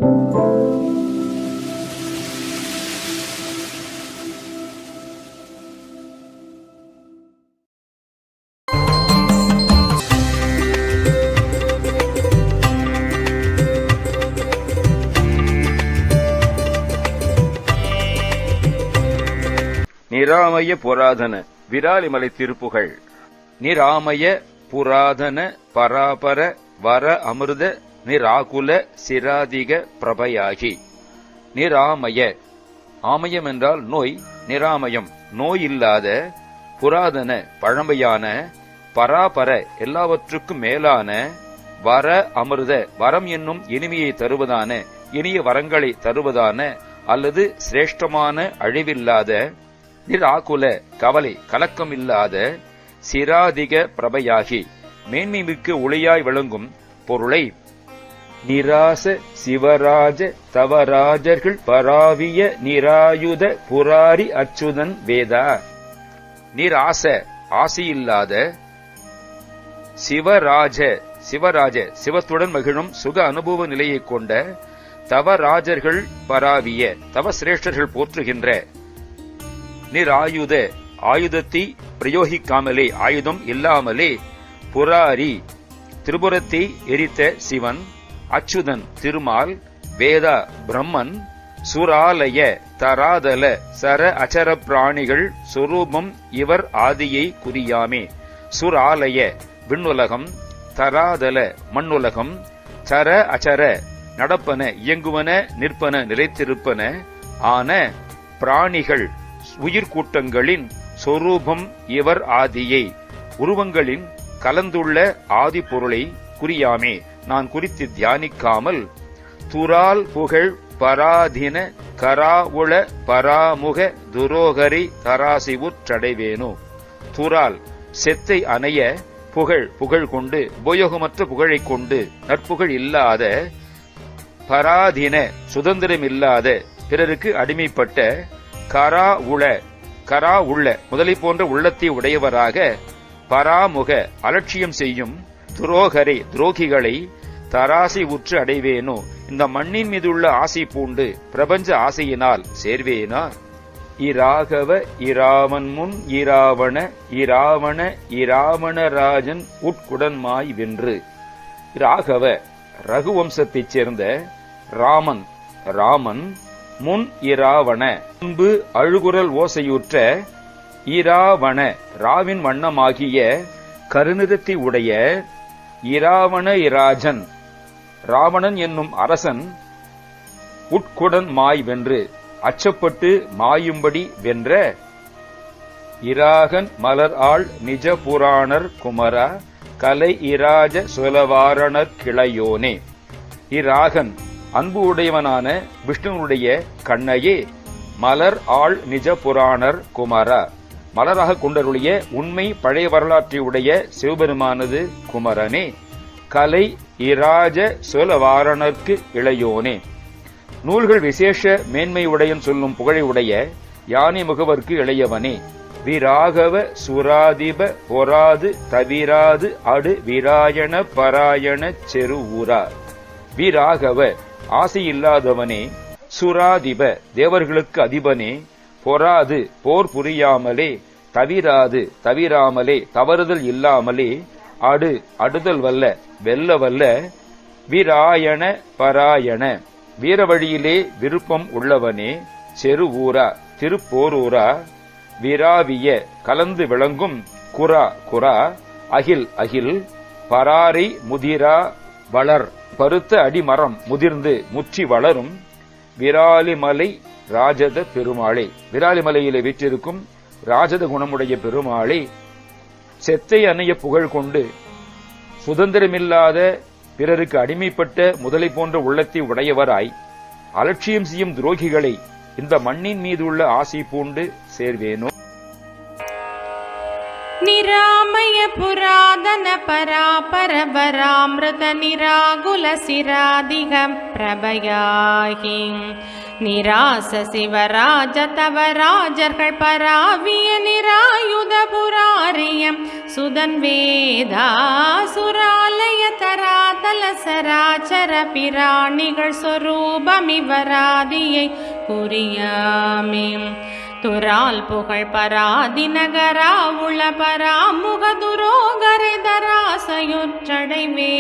நிராமய புராதன விராலிமலை திருப்புகழ். நிராமய புராதன பராபர வர அமிர்த நிராகுல சிராதிக பிரபயாகி. நிராமய ஆமயம் என்றால் நோய், நிராமயம் நோய் இல்லாத, புராதன பழமையான, பராபர எல்லாவற்றுக்கும் மேலான, வர அமிர்த வரம் என்னும் இனிமையை தருவதான, இனிய வரங்களை தருவதான அல்லது சிரேஷ்டமான அழிவில்லாத, நிராகுல கவலை கலக்கம் இல்லாத, சிராதிக பிரபையாகி மேன்மை மிக்க ஒளியாய் விளங்கும் பொருளை நிராச சிவராஜ தவராஜர்கள் பராவிய நிராயுத புராரி அச்சுதன் வேதா. நிராச ஆசையில்லாத, சிவராஜ சிவராஜ சிவத்துடன் மகிழும் சுக அனுபவ நிலையை கொண்ட, தவராஜர்கள் பராவிய தவசிரேஷ்டர்கள் போற்றுகின்ற, நிராயுத ஆயுதத்தை பிரயோகிக்காமலே ஆயுதம் இல்லாமலே, புராரி திரிபுரத்தை எரித்த சிவன், அச்சுதன் திருமால், வேதா பிரம்மன், சுராலய தராதல சர அச்சர பிராணிகள் சொரூபம் இவர் ஆதியை குறியாமே. சுராலய விண்ணுலகம், தராதல மண்ணுலகம், சர அச்சர நடப்பன இயங்குவன நிற்பன நிலைத்திருப்பன ஆன பிராணிகள் உயிர்கூட்டங்களின் சொரூபம் இவர் ஆதியை உருவங்களின் கலந்துள்ள ஆதி பொருளை குறியாமே நான் குறித்து தியானிக்காமல், துரால் புகழ் பராதின கராவுள பராமுக துரோகரை தராசிவுற்றடைவேனோ. துரால் செத்தை அணைய, புகழ் புகழ் கொண்டு உபயோகமற்ற புகழை கொண்டு நற்புகழ் இல்லாத, பராதீன சுதந்திரமில்லாத பிறருக்கு அடிமைப்பட்ட, கரா உள்ள முதலை போன்ற உள்ளத்தை உடையவராக, பராமுக அலட்சியம் செய்யும், துரோகரை துரோகிகளை தராசை உற்று அடைவேனோ இந்த மண்ணின் மீதுள்ள ஆசை பூண்டு பிரபஞ்ச ஆசையினால் சேர்வேனா. இராகவ இராவன் முன் இராவண இராவண இராவணராஜன் உட்குடன்மாய் வென்று. ராகவ ரகுவம்சத்தைச் சேர்ந்த ராமன் ராமன், முன் இராவண முன்பு அழுகுரல் ஓசையுற்ற, இராவண ராவின் வண்ணமாகிய கருநிறத்தை உடைய, இராவண இராஜன் ராவணன் என்னும் அரசன், உட்குடன் மாய் வென்று அச்சப்பட்டு மாயும்படி வென்ற, இராகன் மலர் ஆள் நிஜ புராணர் குமரா கலை இராஜ சுலவாரணர் கிளையோனே. இராகன் அன்பு உடையவனான விஷ்ணுனுடைய கண்ணையே, மலர் ஆள் நிஜ புராணர் குமரா மலராக கொண்டருடைய உண்மை பழைய வரலாற்றை உடைய சிவபெருமானது குமரனே. கலை இராஜ சுலவாரணர்க்கு இளையோனே. நூல்கள் விசேஷ மேன்மையுடையன் சொல்லும் புகழை உடைய யானை முகவர்க்கு இளையவனே. விராகவ சுராதிப பொராது தவிராது அடு விராயண பராயண செருவூரா. விராகவ ஆசையில்லாதவனே, சுராதிப தேவர்களுக்கு அதிபனே, பொறாது போர் புரியாமலே, தவிராது தவிராமலே தவறுதல் இல்லாமலே, அடுதல் வல்ல வெல்ல வல்ல, விராயண பராயண வீரவழியிலே விருப்பம் உள்ளவனே, செருவூரா திருப்போரூரா. விராவிய கலந்து விளங்கும், குரா குரா அகில் அகில், பராரி முதிரா வளர் பருத்த அடிமரம் முதிர்ந்து முற்றி வளரும், விராலிமலை ராஜத பெருமாளே. விராலிமலையிலே வீற்றிருக்கும் ராஜத குணமுடைய பெருமாளே. செத்தை அணைய புகழ் கொண்டு சுதந்திரமில்லாத பிறருக்கு அடிமைப்பட்ட முதலை போன்ற உள்ளத்தை உடையவராய் அலட்சியம் செய்யும் துரோகிகளை இந்த மண்ணின் மீதுள்ள ஆசை பூண்டு சேர்வேனோ. நிராமய पुरादन परापरवरामृत निराकुल सिरादिग प्रभयाहि निरास शिवराज तव राजர்கள் பராவிய நிராயுத புராரியம் சுதன் வேதா சுராலய தராதல சராச்சர பிராணிகள் சொரூபமிவராதியை புரியாமே துரால் புகழ் பராதி நகரா உள பராமுக துரோகரை தராசையுற்றடைவே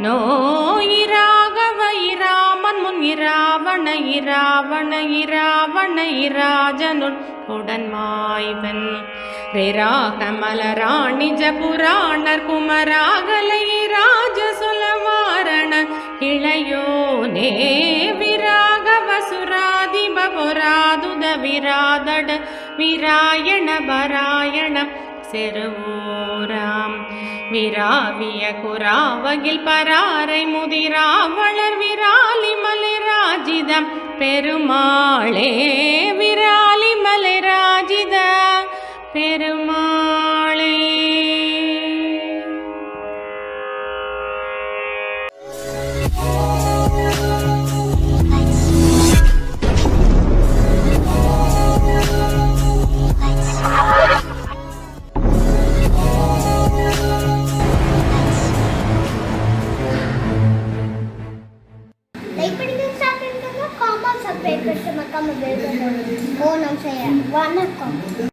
நோயிராகவ இராமன் முன் இராவண இராவண இராவண இராஜனுன் உடன்மாய்வன் ரேராக மலராணிஜ புராணர் குமராகலை ராஜ சுலவாரண இளையோனே விராகவ சுராதிப புராதுத விராதட விராயண பராயண செருவோராம் விராவிய குராவகில் பராரை முதிரா வளர் விராலி மலை ராஜிதம் பெருமாளே விராலி மலை ராஜித பெருமாளே. Subscribe करके मक्का में बेल बटन ऑन ऑन से वनकम।